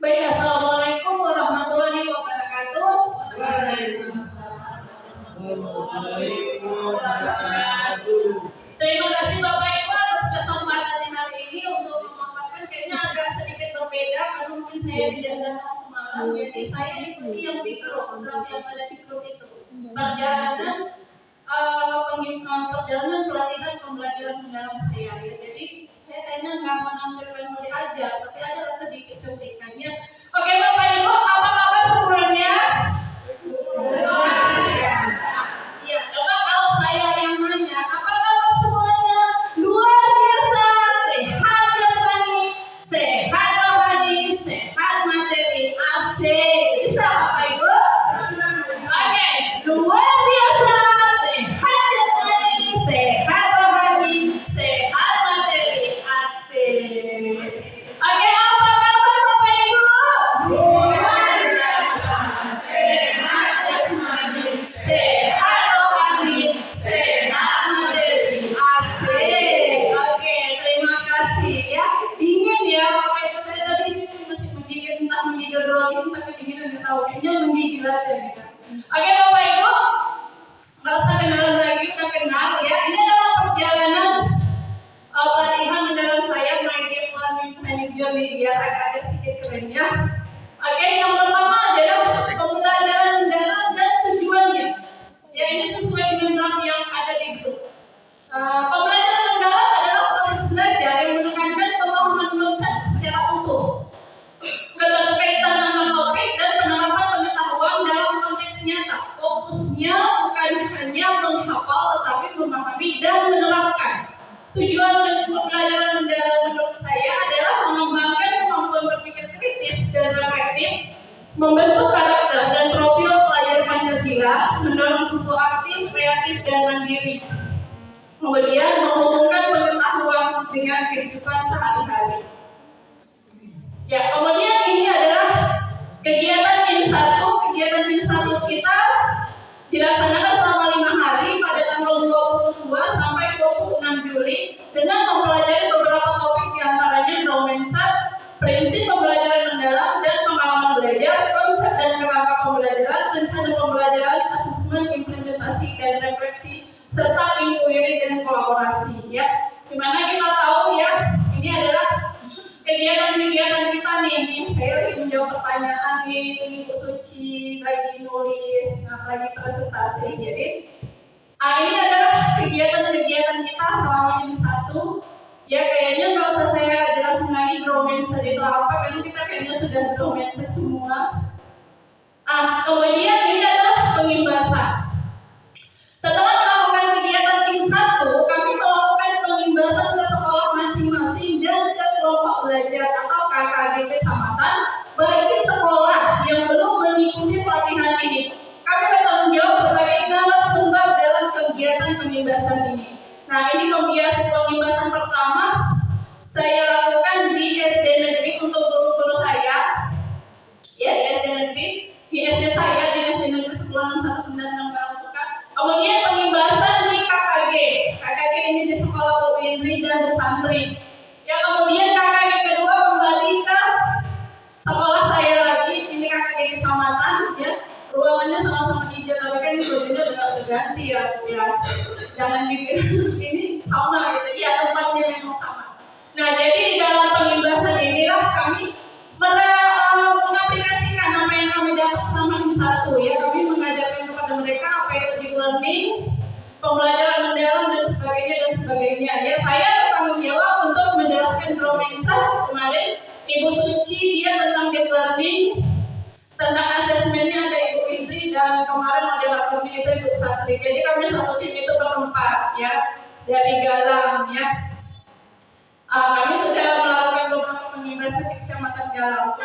Baik, assalamualaikum warahmatullahi wabarakatuh. Terima kasih Bapak Ibu atas kesempatan hari ini untuk memaparkan. Kayaknya agak sedikit berbeda karena mungkin saya tidak datang semalam. Jadi saya ikuti yang di grup, program yang ada di grup itu. Perjalanan pelatihan pembelajaran mendalam saya. Jadi saya kayaknya nggak menampilkan mulai aja, tapi ada sedikit cuplikannya. Oke Bapak Ibu, apa kabar semuanya? Iya, coba kalau saya yang nanya, apa kabar semuanya? Luar biasa, sehat jasmani, sehat rohani, sehat materi, asik. Bisa Bapak Ibu? Oke, luar biasa, sehat jasmani, sehat rohani, sehat materi, asik. Oke, apa kabar Bapak Ibu? Luar biasa, sehat jasmani, sehat rohani, sehat materi, asik. Oke, terima kasih ya. Dingin ya Bapak Ibu, saya tadi masih menggigil, entah menggigil grogi, tapi dingin nggak tahu, kayaknya menggigil aja gitu. Oke Bapak Ibu, nggak usah kenalan lagi, udah kenal ya. Ini adalah perjalanan pelatihan mendalam saya My Game Learning Training Journey, biar agak sedikit keren ya. Oke, yang pertama adalah pembelajaran mendalam dan tujuannya. Ya, ini sesuai dengan draft yang ada di grup. Pembelajaran mendalam adalah proses belajar yang menekankan pemahaman konsep secara utuh, keterkaitan antara topik dan penerapan pengetahuan dalam konteks nyata. Fokusnya bukan hanya menghafal, tetapi memahami dan menerapkan. Tujuan pembelajaran mendalam menurut saya adalah mengembangkan kemampuan berpikir kritis dan reflektif, membentuk karakter dan profil pelajar Pancasila, mendorong siswa aktif, kreatif, dan mandiri. Kemudian menghubungkan pengetahuan dengan kehidupan sehari-hari. Ya, kemudian ini adalah kegiatan Min 1. Kegiatan Min 1 kita dilaksanakan selama 5 hari pada tanggal 22 sampai 26 Juli dengan mempelajari beberapa topik diantaranya Mindset, prinsip pembelajaran mendalam dan pengalaman belajar, konsep dan kerangka pembelajaran, rencana pembelajaran, asesmen, implementasi dan refleksi, serta inquiry dan kolaborasi ya. Dimana kita tahu ya, ini adalah kegiatan-kegiatan kita nih. Saya lagi menjawab pertanyaan nih, Bu Suci lagi nulis, lagi presentasi. Jadi ini adalah kegiatan-kegiatan kita selama ini 1. Ya kayaknya nggak usah saya jelasin lagi grow mindset itu apa, karena kita kayaknya sudah grow mindset semua. Kemudian ini adalah pengimbasan. Setelah melakukan kegiatan Min 1, kami melakukan pengimbasan ke sekolah masing-masing dan ke kelompok belajar atau KKG kecamatan bagi sekolah yang belum mengikuti pelatihan ini. Kami bertanggung jawab sebagai narasumber dalam kegiatan pengimbasan ini. Nah, ini pengimbasan pertama saya lakukan di SD Negeri untuk guru-guru saya. Ya, di SD Negeri, di SD saya di SD Negeri 106196 Karangsuka. Kemudian pengimbasan di KKG. KKG ini di sekolah Bu Indri dan di Santri. Ya, kemudian KKG kedua kembali ke sekolah saya lagi, ini KKG kecamatan ya. Ruangannya sama-sama hijau, tapi kan bajunya udah berganti ya. Jangan dipikir ini sama gitu. Ya, tempatnya memang sama. Nah, jadi di dalam pengimbasan inilah kami mengaplikasikan apa yang kami dapat selama Min 1 ya. Kami mengajarkan kepada mereka apa itu deep learning, pembelajaran mendalam dan sebagainya. Ya, saya bertanggung jawab untuk menjelaskan grow mindset. Kemarin Ibu Suci dia tentang deep learning, tentang asesmennya ada Ibu kemarin model kami itu ikut satri. Jadi kami satu tim itu berempat ya, dari Galang ya. Kami sudah melakukan beberapa pengimbasan di Kecamatan Galang.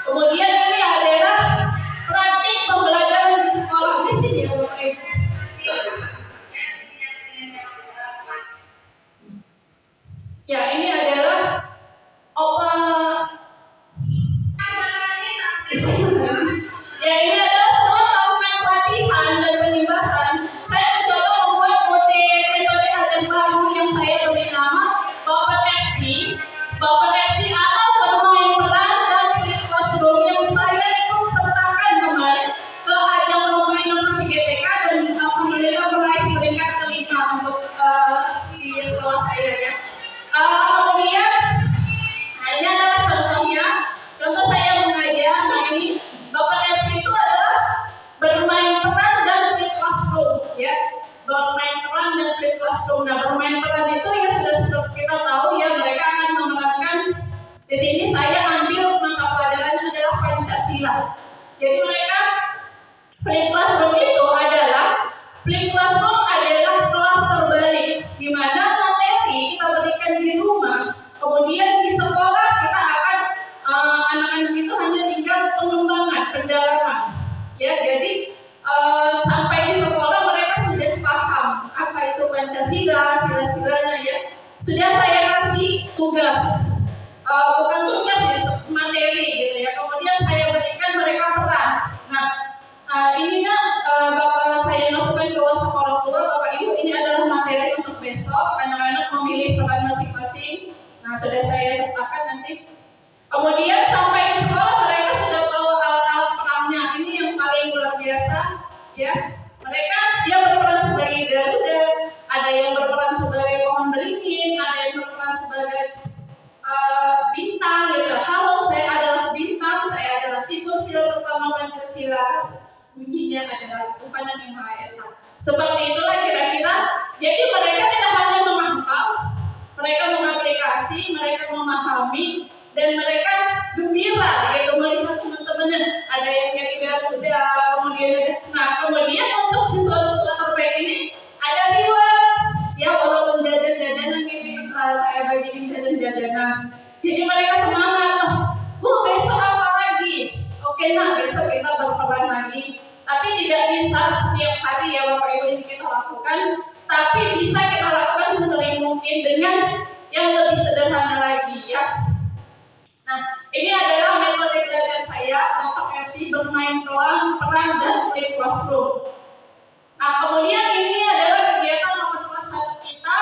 Kemudian ini adalah praktik pembelajaran di sekolah di sini ya Bapak Ibu. Ya, ini adalah ya, ini adalah setelah melakukan pelatihan dan penimbasan, saya mencoba membuat metode ajar baru yang saya beri nama bawa teksi atau bermain peran dan classroom yang saya ikut sertakan kemarin ke ajang lomba inovasi GTK dan alhamdulillah meraih peringkat kelima untuk di sekolah saya ya. Kemudian ini adalah contoh saya mengajar. Nah, ini Bapak Teksi itu adalah bermain peran dan flip classroom ya. Bermain peran dan flip classroom. Nah, bermain peran itu ya sudah seperti kita tahu ya, mereka akan memerankan. Di sini saya ambil mata pelajarannya adalah Pancasila. Jadi mereka flip classroom adalah kelas terbalik, di mana materi kita berikan di rumah, kemudian di sekolah kita akan anak-anak itu hanya tinggal pengembangan, pendalaman ya. Jadi sampai di sekolah mereka sudah paham apa itu Pancasila, sila-silanya ya. Sudah saya kasih tugas, bukan tugas ya, materi gitu ya. Kemudian saya berikan mereka peran. Nah, ini Bapak saya masukkan ke WhatsApp orang tua, Bapak Ibu, ini adalah materi untuk besok. Anak-anak memilih peran masing-masing. Nah, sudah saya sertakan nanti. Kemudian sampai di sekolah mereka sudah bawa alat-alat perangnya. Ini yang paling luar biasa ya. Mereka dia berperan sebagai Garuda, ada yang berperan sebagai pohon beringin, ada yang berperan sebagai bintang gitu. Halo, saya adalah bintang, saya adalah simbol sila pertama Pancasila. Bunyinya adalah Tuhan Yang Maha Esa. Seperti itulah kira-kira. Jadi mereka tidak hanya menghafal, mereka mengaplikasi, mereka memahami, dan mereka gembira gitu melihat teman-temannya ada yang jadi Garuda, kemudian untuk siswa-siswa terbaik ini ada reward ya, walaupun jajan-jajanan ini saya bagiin jajan-jajanan. Jadi mereka semangat, Bu besok apa lagi? Oke, nah besok kita berperan lagi. Tapi tidak bisa setiap hari ya Bapak Ibu ini kita lakukan, tapi bisa kita lakukan sesering mungkin dengan yang lebih sederhana lagi ya. Nah, ini adalah metode belajar saya, Bapak FC bermain peran dan flip classroom. Nah, kemudian ini adalah kegiatan nomor kelas 1 kita.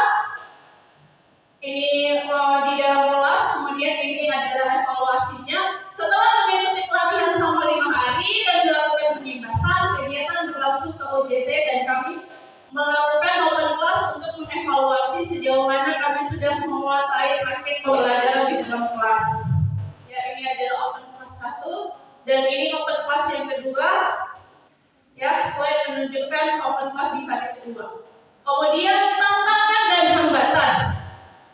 Ini di dalam kelas, kemudian ini adalah evaluasinya. Setelah mengikuti pelatihan selama 5 hari dan melakukan penimbasan, kegiatan berlangsung ke OJT dan kami melakukan open class untuk mengevaluasi sejauh mana kami sudah menguasai praktik pembelajaran di dalam kelas. Ini adalah open class 1 dan ini open class yang kedua ya, slide menunjukkan open class di hari kedua. Kemudian tantangan dan hambatan.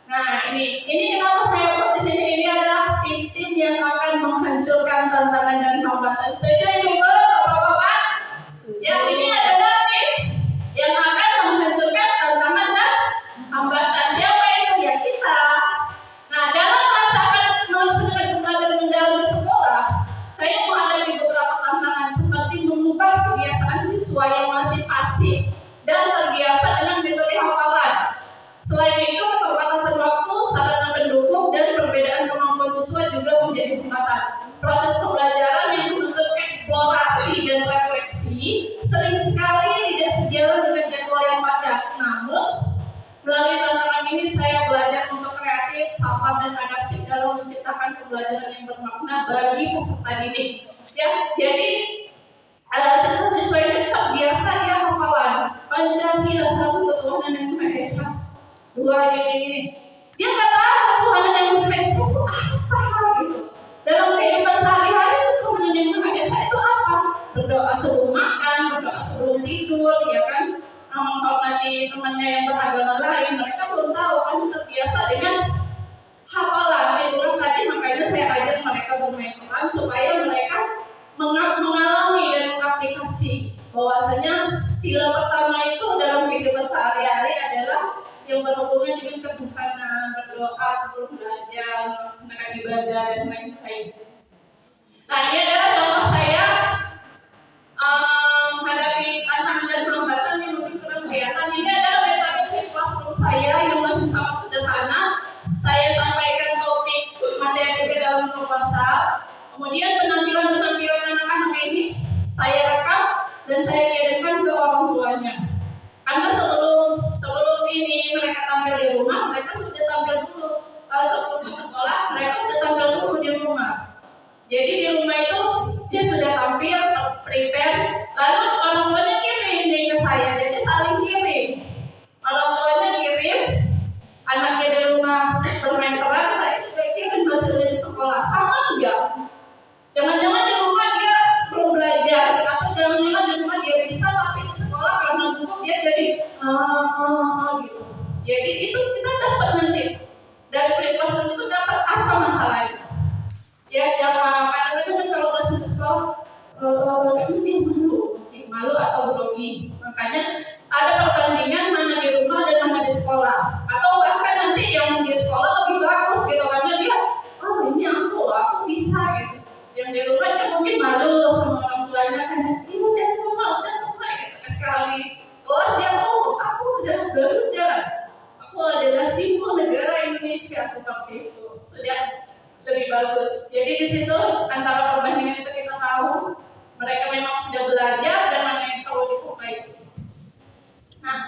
Nah, ini kenapa saya buat di sini, ini adalah tim-tim yang akan menghancurkan tantangan dan hambatan. Setuju Ibu Bapak-bapak? Ya, ini adalah tim yang akan menghancurkan tantangan dan hambatan. Siapa itu? Ya kita. Nah, dalam melaksanakan pembelajaran mendalam di sekolah, saya menghadapi beberapa tantangan seperti mengubah kebiasaan siswa yang masih pasif dan terbiasa dengan metode hafalan. Selain itu, keterbatasan waktu, sarana pendukung, dan perbedaan kemampuan siswa juga menjadi hambatan. Proses pembelajaran yang menuntut eksplorasi dan refleksi sering sekali tidak sejalan dengan jadwal yang padat. Namun, melalui tantangan ini saya belajar untuk kreatif, sabar, dan adaptif dalam menciptakan pembelajaran yang bermakna bagi peserta didik. Ya, jadi siswa-siswa ini terbiasa ya hafalan Pancasila, satu ketuhanan yang Maha Esa, dua ini. Dia nggak tahu ketuhanan yang Maha Esa itu apa gitu. Dalam kehidupan sehari-hari ketuhanan yang Maha Esa itu apa? Berdoa sebelum makan, berdoa sebelum tidur, ya kan? Menghormati temannya yang beragama lain, mereka belum tahu, kan terbiasa dengan hafalan. Itulah tadi makanya saya ajak mereka bermain peran supaya mereka mengalami dan mengaplikasi bahwasanya sila pertama itu dalam kehidupan sehari-hari adalah yang berhubungan dengan ketuhanan, berdoa sebelum belajar, melaksanakan ibadah dan lain-lain. Nah, ini adalah contoh saya menghadapi tantangan dan hambatan yang lebih kurang kelihatan. Ini adalah metode classroom saya yang masih sangat sederhana. Saya sampaikan topik materi ke dalam grup WhatsApp. Kemudian penampilan anak-anak ini saya rekam dan saya kirimkan ke orang tuanya. Karena sebelum ini mereka tampil di rumah, mereka sudah tampil dulu. Sebelum ke sekolah, mereka sudah tampil dulu di rumah. Jadi di rumah itu dia sudah tampil, prepare, lalu orang tuanya kirim ke saya, jadi saling kirim. Orang tuanya kirim, anaknya di rumah bermain keras, saya juga kirim hasilnya di sekolah, sama enggak? Jangan-jangan di rumah dia belum belajar, atau jangan-jangan di rumah dia bisa, tapi di sekolah karena gugup dia jadi gitu. Jadi itu kita dapat nanti dari pre-classroom itu dapat apa masalahnya? Ya, kadang-kadang kalau pas ke sekolah, dia malu atau grogi. Makanya ada perbandingan mana di rumah dan mana di sekolah. Atau bahkan nanti yang di sekolah lebih bagus gitu, karena dia, ini aku bisa gitu. Yang di rumah dia mungkin malu sama orang tuanya, ini udah rumah gitu sekali. Terus dia aku udah Garuda, aku adalah simbol negara Indonesia seperti itu. Sudah lebih bagus. Jadi di situ antara perbandingan itu kita tahu mereka memang sudah belajar dan mana yang perlu diperbaiki. Nah,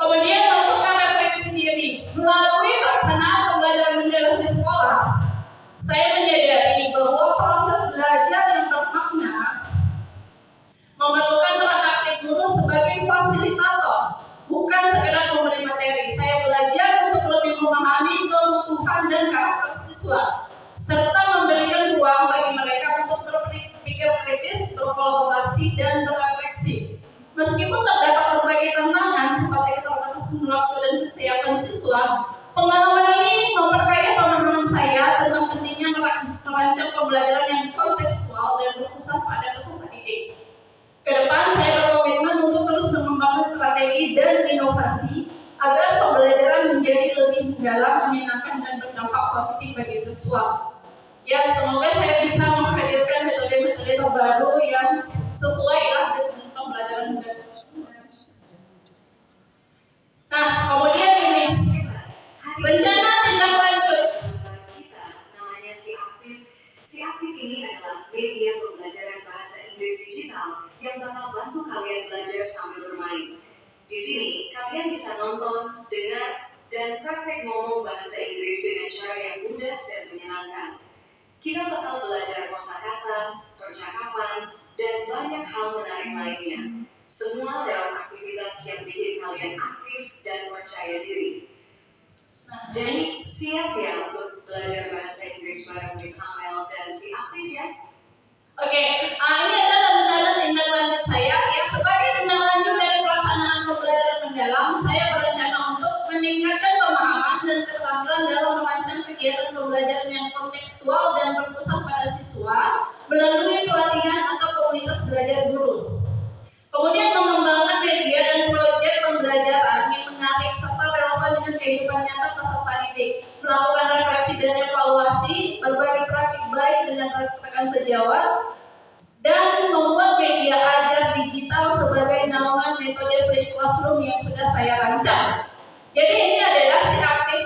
kemudian masuk ke refleksi diri. Melalui pelaksanaan pembelajaran mendalam di sekolah, saya menyadari bahwa proses belajar yang bermakna memerlukan peran aktif guru sebagai fasilitator, bukan sekedar pemberi materi. Saya belajar untuk lebih memahami kebutuhan dan karakter siswa, serta memberikan ruang bagi mereka untuk berpikir kritis, berkolaborasi, dan berefleksi. Meskipun terdapat berbagai tantangan seperti keterbatasan waktu dan kesiapan siswa, pengalaman ini memperkaya pemahaman saya tentang pentingnya merancang pembelajaran yang kontekstual dan berpusat pada peserta didik. Kedepan saya berkomitmen untuk terus mengembangkan strategi dan inovasi agar pembelajaran menjadi lebih mendalam, menyenangkan, dan berdampak positif bagi siswa. Ya, semoga saya bisa menghadirkan metode-metode terbaru yang sesuai dengan pembelajaran mendalam. Nah, kemudian ini rencana tindak lanjut. Kita namanya Si Aktif ini adalah media pembelajaran bahasa Inggris digital yang bakal bantu kalian belajar sambil bermain. Di sini kalian bisa nonton, dengar, dan praktek ngomong bahasa Inggris dengan cara yang mudah dan menyenangkan. Kita bakal belajar kosakata, percakapan, dan banyak hal menarik lainnya. Semua lewat aktivitas yang bikin kalian aktif dan percaya diri. Jadi siap ya untuk belajar bahasa Inggris bareng Miss Amel dan Si Aktif ya? Oke, ini adalah rencana tindak lanjut saya. Ya, sebagai tindak lanjut dari pelaksanaan pembelajaran mendalam, saya berencana untuk meningkatkan pemahaman dan keterampilan dalam merancang kegiatan pembelajaran yang kontekstual dan berpusat pada siswa melalui pelatihan atau komunitas belajar guru. Kemudian mengembangkan media dan proyek pembelajaran yang menarik serta relevan dengan kehidupan nyata peserta didik, melakukan refleksi dan evaluasi, berbagi praktik baik dengan rekan sejawat, dan membuat media ajar digital sebagai naungan metode free classroom yang sudah saya rancang. Jadi ini adalah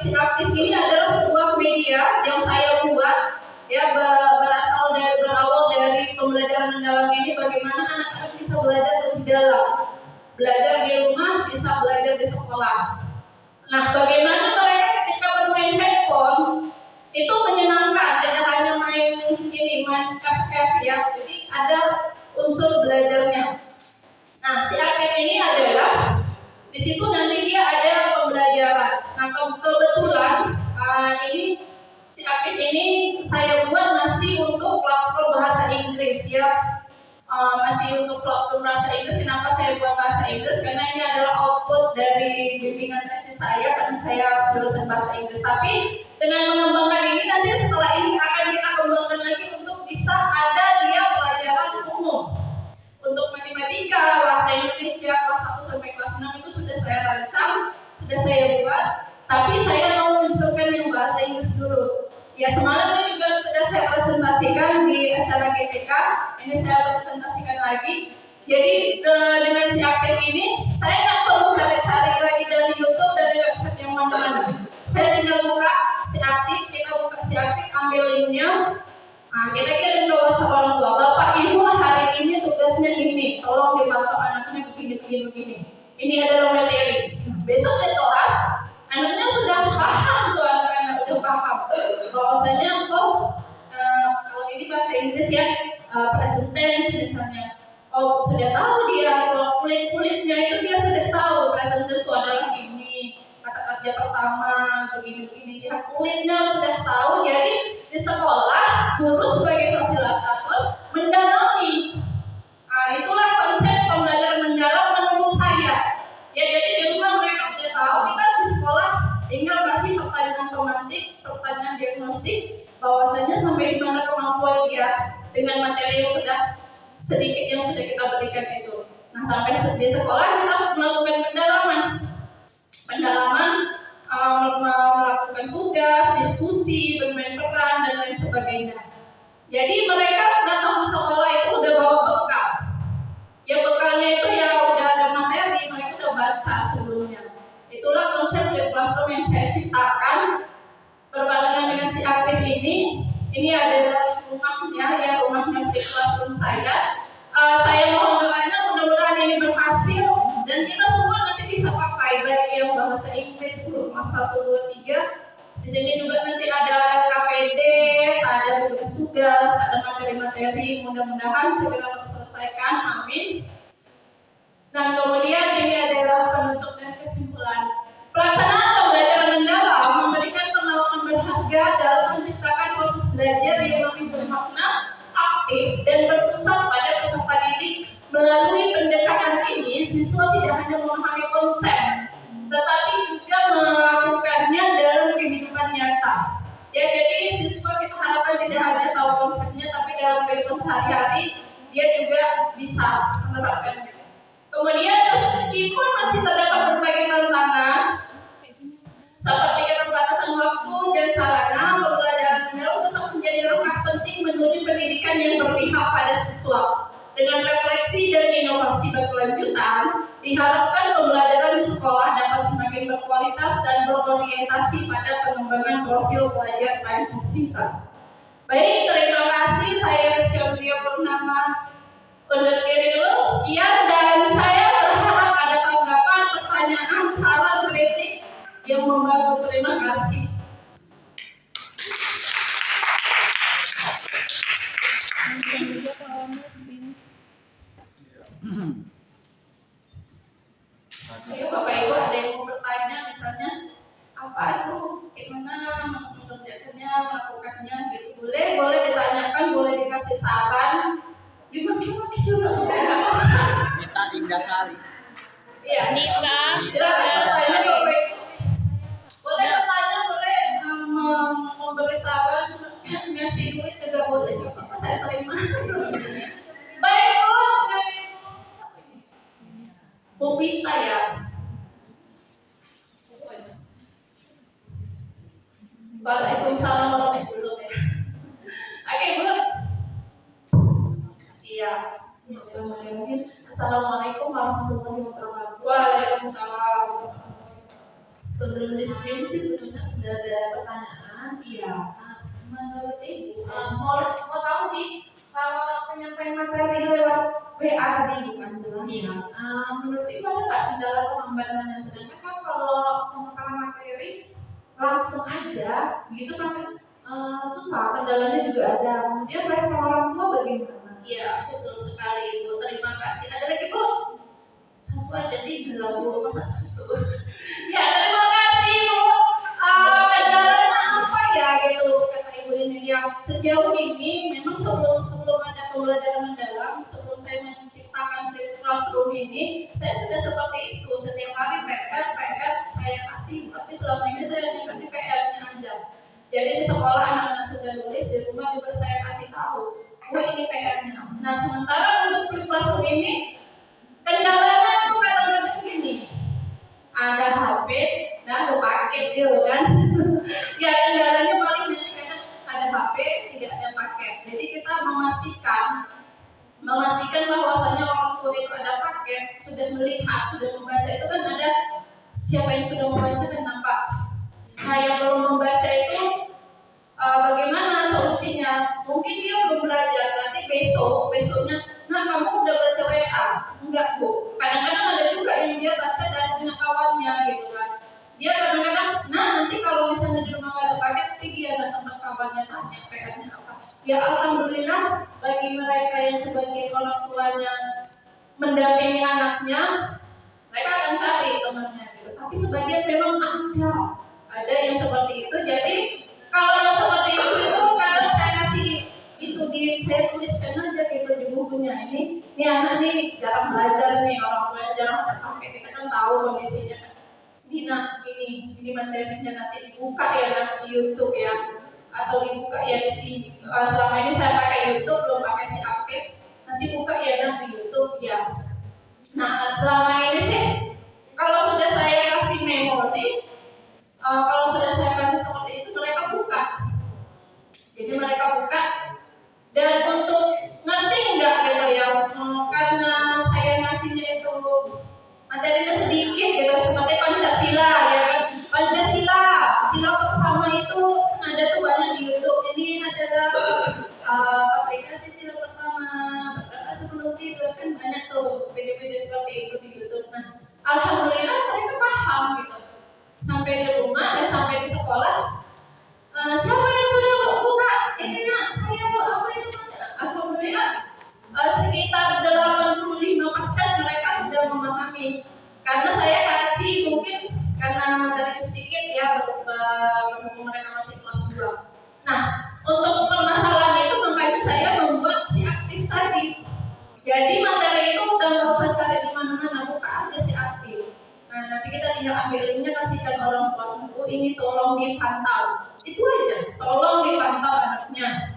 Si Aktif ini adalah sebuah media yang saya buat, ya, berawal dari pembelajaran mendalam ini, bagaimana anak-anak bisa belajar lebih dalam, belajar di rumah, bisa belajar di sekolah. Nah, bagaimana mereka ketika bermain handphone itu menyenangkan, tidak hanya main FF ya, jadi ada unsur belajarnya. Nah, Si Aktif ini adalah di situ nanti dia ada pembelajaran. Nah, kebetulan ini Si Aktif ini saya buat masih untuk platform bahasa Inggris ya. Masih untuk platform bahasa Inggris. Kenapa saya buat bahasa Inggris? Karena ini adalah output dari bimbingan tesis saya, karena saya jurusan bahasa Inggris. Tapi dengan mengembangkan ini, nanti setelah ini akan kita kembangkan lagi untuk bisa ada dia pelajaran acara GTK. Ini saya presentasikan lagi. Jadi dengan si Aktif ini, saya nggak perlu cari-cari lagi dari YouTube, dari website yang mana-mana. Saya tinggal buka si Aktif, kita buka si Aktif, ambil linknya. Nah, kita kirim ke WhatsApp orang tua. Bapak Ibu hari ini tugasnya ini, tolong dipantau anaknya begini. Ini adalah materi. Besok di kelas, anaknya sudah paham tuh, anak-anak udah paham. Bahwasanya kalau ini bahasa Inggris ya, present tense misalnya. Oh, sudah tahu dia, kalau kulit-kulitnya itu dia sudah tahu. Present tense itu adalah ini, kata kerja pertama, begini. Dia kulitnya sudah tahu. Jadi di sekolah, guru sebagai fasilitator mendalami. Nah, itulah konsep pembelajaran mendalam menurut saya. Ya, jadi di rumah mereka sudah tahu. Kita di sekolah tinggal kasih pertanyaan pemantik, pertanyaan diagnostik, bahwasanya sampai di mana kemampuan dia dengan materi yang sudah sedikit yang sudah kita berikan itu. Nah, sampai di sekolah kita melakukan pendalaman, melakukan tugas, diskusi, bermain peran dan lain sebagainya. Jadi mereka datang ke sekolah itu udah bawa bekal. Ya bekalnya itu ya udah ada materi, mereka udah baca sebelumnya. Itulah konsep Flip Classroom yang saya ciptakan berbarengan dengan si Aktif ini. Ini adalah rumahnya Flip Classroom saya. Saya mohon doanya mudah-mudahan ini berhasil dan kita semua nanti bisa pakai, baik yang bahasa Inggris huruf 1, 2, 3. Di sini juga nanti ada KPD, ada tugas-tugas, ada materi-materi, mudah-mudahan segera terselesaikan, amin. Nah, kemudian ini adalah penutup dan kesimpulan. Pelaksanaan pembelajaran mendalam memberikan pengalaman berharga dalam menciptakan proses belajar yang lebih bermakna, aktif, dan berpusat pada peserta didik. Melalui pendekatan ini, siswa tidak hanya memahami konsep, tetapi juga melakukannya dalam kehidupan nyata. Ya, jadi siswa kita harapkan tidak hanya tahu konsepnya, tapi dalam kehidupan sehari-hari dia juga bisa menerapkannya. Kemudian meskipun masih terdapat berbagai tantangan seperti keterbatasan waktu dan sarana, pembelajaran mendalam tetap menjadi langkah penting menuju pendidikan yang berpihak pada siswa. Dengan refleksi dan inovasi berkelanjutan, diharapkan pembelajaran di sekolah dapat semakin berkualitas dan berorientasi pada pengembangan profil pelajar Pancasila. Baik, terima kasih. Saya Rizky Aulia Purnama undur diri dulu. Sekian, dan saya berharap ada tanggapan, pertanyaan, saran, kritik yang membantu. Terima kasih. Ayo Bapak Ibu, ada yang mau bertanya, misalnya apa itu, gimana mengerjakannya, melakukannya, gitu. Boleh ditanyakan, boleh dikasih saran. Gimana juga Nita Indasari. Iya. Nita. Silakan bertanya Bapak Ibu. Boleh bertanya, boleh memberi saran, ngasih duit juga boleh. Apa saya terima. Baik Bu Vita ya. Waalaikumsalam warahmatullahi wabarakatuh. Oke Bu. Iya. Assalamualaikum warahmatullahi wabarakatuh. Waalaikumsalam. Sebelum diskusi sebetulnya sudah ada pertanyaan. Iya. Menurut Ibu, mau tahu sih kalau penyampaian materi lewat WA tadi bukan bilang. Iya. Menurut Ibu ada nggak kendala atau hambatannya? Sedangkan kan kalau pemekaran materi langsung aja, begitu kan susah. Kendalanya juga ada. Kemudian respon orang tua bagaimana? Iya, betul sekali Ibu. Terima kasih. Ada lagi Bu? Satu aja di bilang Bu, masa satu. Ya, terima kasih Bu. Kendalanya apa ya gitu kata Ibu ini yang sejauh ini memang sebelum ada pembelajaran mendalam, sebelum saya menciptakan Flip Classroom ini, saya sudah seperti itu. Setiap hari PR saya kasih, tapi selama ini saya hanya kasih PR-nya aja. Jadi di sekolah anak-anak sudah nulis, di rumah juga saya kasih tahu. Oh ini PR-nya. Nah sementara untuk Flip Classroom ini kendalanya itu kadang-kadang gini, ada HP dan ada paket gitu kan. Ya kendalanya paling kadang ada HP tidak ada paket. Jadi kita memastikan memastikan bahwasanya orang tua itu ada paket, sudah melihat, sudah membaca. Itu kan ada siapa yang sudah membaca dan nampak. Nah, yang belum membaca itu bagaimana solusinya? Mungkin dia belum belajar, nanti besoknya, nah kamu udah baca WA? Enggak Bu. Kadang-kadang ada juga yang dia baca dari dengan kawannya gitu kan. Dia kadang-kadang, nah nanti kalau misalnya di rumah ada paket, pergi ada tempat kawannya tanya PA-nya apa. Ya alhamdulillah bagi mereka yang sebagai orang tuanya mendampingi anaknya, mereka akan cari temannya gitu. Tapi sebagian memang ada yang seperti itu. Jadi kalau yang seperti itu kadang saya kasih itu saya tuliskan aja gitu di bukunya, ini anak nih jarang belajar nih, orang tuanya jarang pakai, kita kan tahu kondisinya. Ini materinya nanti dibuka ya di YouTube ya, atau dibuka ya di sini. Selama ini saya pakai YouTube, belum pakai si Aktif. Nanti buka ya di YouTube ya. Nah selama ini sih kalau sudah saya kasih memori, kalau sudah saya kasih seperti itu mereka buka. Jadi mereka buka. Dan untuk ngerti enggak gitu ya, karena saya ngasihnya itu materinya sedikit gitu, seperti Pancasila ya kan. Sila bersama itu ada tuh banyak di YouTube. Ini adalah aplikasi sila pertama, berdoa sebelum tidur, kan banyak tuh video-video seperti itu di YouTube. Nah, alhamdulillah mereka paham gitu. Sampai di rumah dan sampai di sekolah, siapa yang sudah buka? Ini nak, saya buat apa itu? Alhamdulillah sekitar 85% mereka sudah memahami. Karena saya kasih mungkin karena materi sedikit ya, berhubung mereka masih kelas 2. Nah, untuk permasalahan itu makanya saya membuat si Aktif tadi. Jadi materi itu udah nggak usah cari di mana-mana, buka aja si Aktif. Nah, nanti kita tinggal ambil linknya, kasihkan orang tua, Bu, ini tolong dipantau. Itu aja, tolong dipantau anaknya.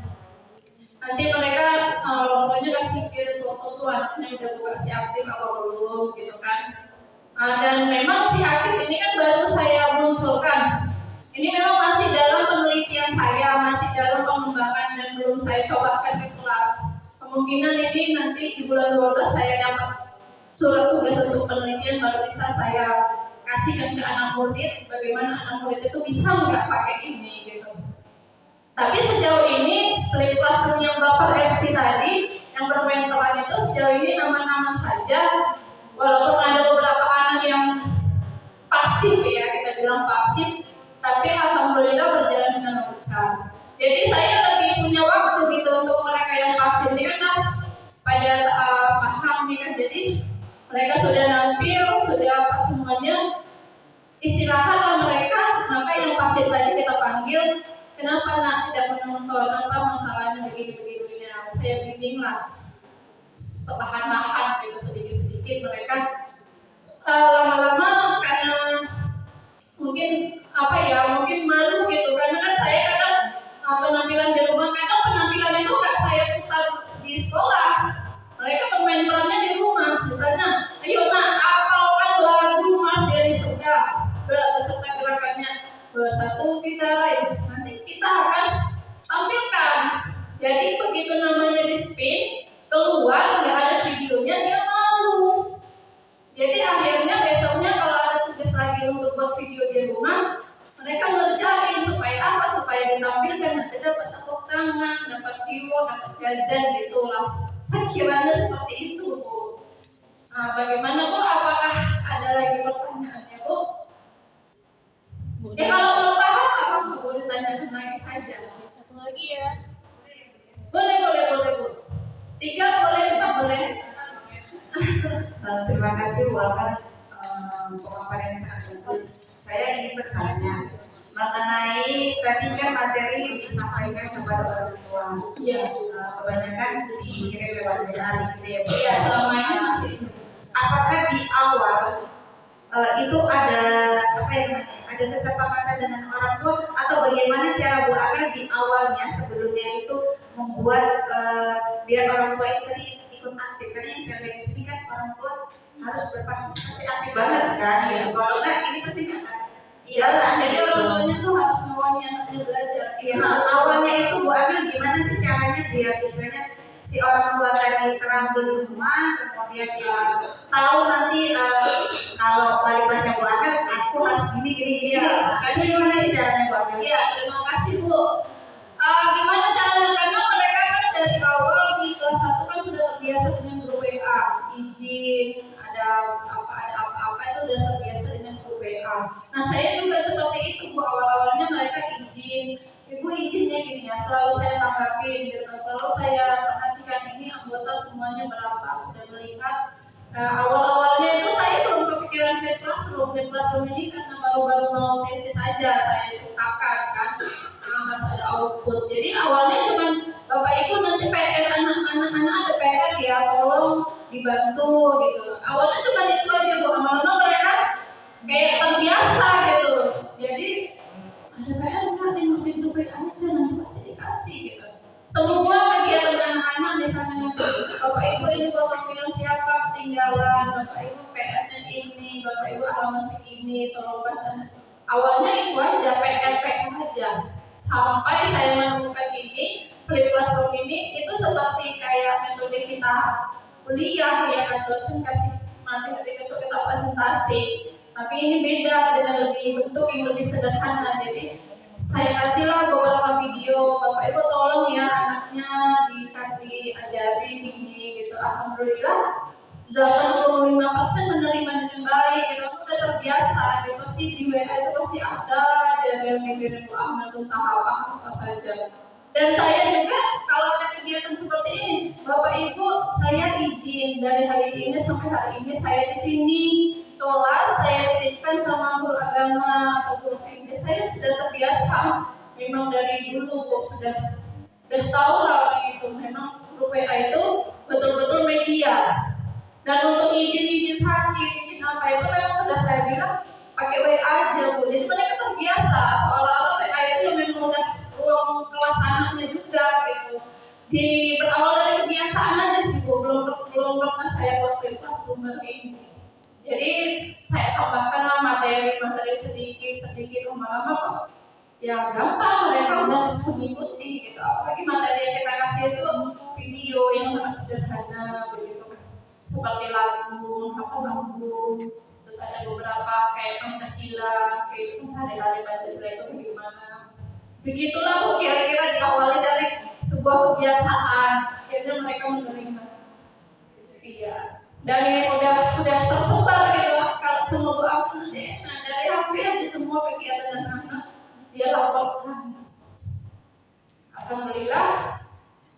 Nanti mereka orang tuanya kasih kirim foto tuh anaknya udah buka si Aktif apa belum gitu kan. Dan memang si Aktif ini kan baru saya munculkan. Ini memang masih dalam penelitian saya, masih dalam pengembangan dan belum saya cobakan ke kelas. Kemungkinan ini nanti di bulan 12 saya dapat surat tugas untuk penelitian, baru bisa saya kasihkan ke anak murid bagaimana anak murid itu bisa nggak pakai ini gitu. Tapi sejauh ini play classroom yang Bapak FC tadi yang bermain peran itu sejauh ini nama-nama saja, walaupun ada beberapa anak yang pasif ya, kita bilang pasif, tapi alhamdulillah berjalan dengan lancar. Jadi saya lebih punya waktu gitu untuk mereka yang pasif ini kan pada paham nih kan, jadi mereka sudah nampil, sudah apa semuanya, istirahatlah mereka. Maka yang pasif tadi kita panggil, kenapa nak tidak menonton, apa masalahnya begini. Saya bimbing lah, perlahan-lahan gitu, sedikit-sedikit mereka lama-lama karena mungkin mungkin malu gitu, karena kan saya kadang penampilan di rumah, kadang penampilan itu nggak saya putar di sekolah, mereka bermain perannya di rumah. Misalnya, ayo nak hafalkan lagu Mas Dery Surga beserta gerakannya, bersatu kita lain, nanti kita akan tampilkan. Jadi begitu namanya di spin keluar nggak ada videonya, dia malu. Jadi akhirnya besoknya kalau ada tugas lagi untuk buat video di rumah, mereka ngerjain supaya apa? Supaya ditampilkan, nanti dapat tepuk tangan, dapat view, dapat jajan gitu lah. Sekiranya seperti itu, Bu. Nah, bagaimana Bu? Apakah ada lagi pertanyaannya, Bu? Ya kalau belum paham, apa boleh tanyakan lagi saja. Satu lagi ya. Boleh Bu. 3 boleh, 4 boleh. Terima kasih Bu Akan pemaparan yang sangat bagus. Saya ingin bertanya mengenai tadi kan materi yang disampaikan kepada orang tua. Iya. Kebanyakan dikirim lewat jari gitu ya. Iya, selama ini masih. Apakah di awal itu ada ada kesepakatan dengan orang tua, atau bagaimana cara Bu Akan di awalnya sebelumnya itu membuat biar orang tua itu tadi ikut aktif? Karena yang saya lihat di sini kan orang tua harus berpartisipasi aktif banget kan. Iya. Kalau enggak ini pasti nggak akan Iya, jadi orang tuanya tuh harus maunya anaknya belajar. Iya, awalnya itu Bu Amel gimana sih caranya biar istilahnya si orang tua tadi terangkul semua, kemudian dia tahu nanti kalau wali kelasnya Bu Amel, aku harus gini. Kan gimana sih caranya Bu Amel? Iya, terima kasih Bu. Gimana caranya? Karena mereka kan dari awal di kelas 1 kan sudah terbiasa dengan grup WA, izin, ada apa-apa itu sudah terbiasa dengan grup WA. Nah saya juga seperti itu Bu, awal-awalnya mereka izin, Ibu izinnya gini ya, selalu saya tanggapin gitu, selalu saya perhatikan ini anggota semuanya berapa, sudah melihat. Awal-awalnya itu saya belum kepikiran Flip Classroom ini karena baru-baru mau tesis aja saya ciptakan kan, harus ada output. Jadi awalnya cuman Bapak Ibu nanti PR anak-anak ada PR ya, tolong dibantu gitu. Awalnya cuma itu aja Bu, lama-lama mereka kayak terbiasa gitu. Jadi ada PR enggak, tengok di grup aja nanti pasti dikasih gitu. Semua kegiatan anak-anak misalnya Bapak Ibu ini tolong bilang siapa ketinggalan, Bapak Ibu PR-nya ini, Bapak Ibu alamat segini, tolong bantu. Awalnya itu aja, PR aja. Sampai saya menemukan ini, Flip Classroom ini itu seperti kayak metode kita kuliah ya kan, dosen kasih materi besok kita presentasi. Tapi ini beda dengan lebih bentuk yang lebih sederhana. Jadi saya kasihlah beberapa video, Bapak Ibu tolong ya anaknya diajarin ini gitu. Alhamdulillah 85% menerima dengan baik, gitu. Aku udah terbiasa, gitu. Pasti di WA itu pasti ada yang mikirin Bu Amel tentang apa saja. Dan saya juga kalau ada kegiatan seperti ini, Bapak Ibu saya izin dari hari ini sampai hari ini saya di sini kelas, saya titipkan sama guru agama atau guru Inggris. Saya sudah terbiasa, memang dari dulu sudah tahu lah begitu. Memang grup WA itu betul-betul media. Dan untuk izin sakit, izin apa itu memang sudah saya bilang pakai WA aja Bu. Jadi mereka terbiasa, seolah-olah WA itu yang memang udah ruang kelas anaknya juga gitu. Berawal dari kebiasaan aja sih Bu, belum pernah saya buat kelas sumber ini. Jadi saya tambahkanlah materi sedikit lama-lama ya gampang mereka udah mengikuti gitu. Apalagi materi yang kita kasih itu video yang sangat sederhana begitu kan, seperti lagu, terus ada beberapa kayak Pancasila, kayak sehari-hari Pancasila itu bagaimana. Begitulah Bu, kira-kira diawali dari sebuah kebiasaan, akhirnya mereka menerima. Iya. Dan ini udah tersebar gitu, kalau semua Bu Amel nanti, nah dari HP aja semua kegiatan anak-anak dia laporkan. Alhamdulillah,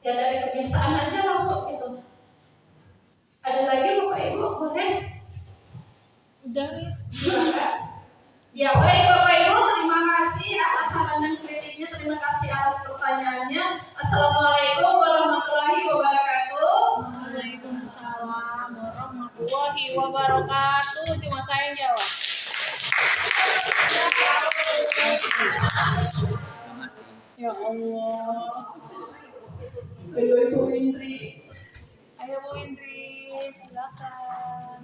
ya dari kebiasaan aja lah Bu gitu. Ada lagi Bapak Ibu boleh? Udah ya baik Bapak Ibu, terima kasih atas saran dan kritiknya, terima kasih atas pertanyaannya. Assalamualaikum warahmatullahi wabarakatuh. Waalaikumsalam warahmatullahi wabarakatuh. Cuma saya yang jawab. Ya Allah. Ayo Ibu Indri. Ayo Bu Indri, silakan.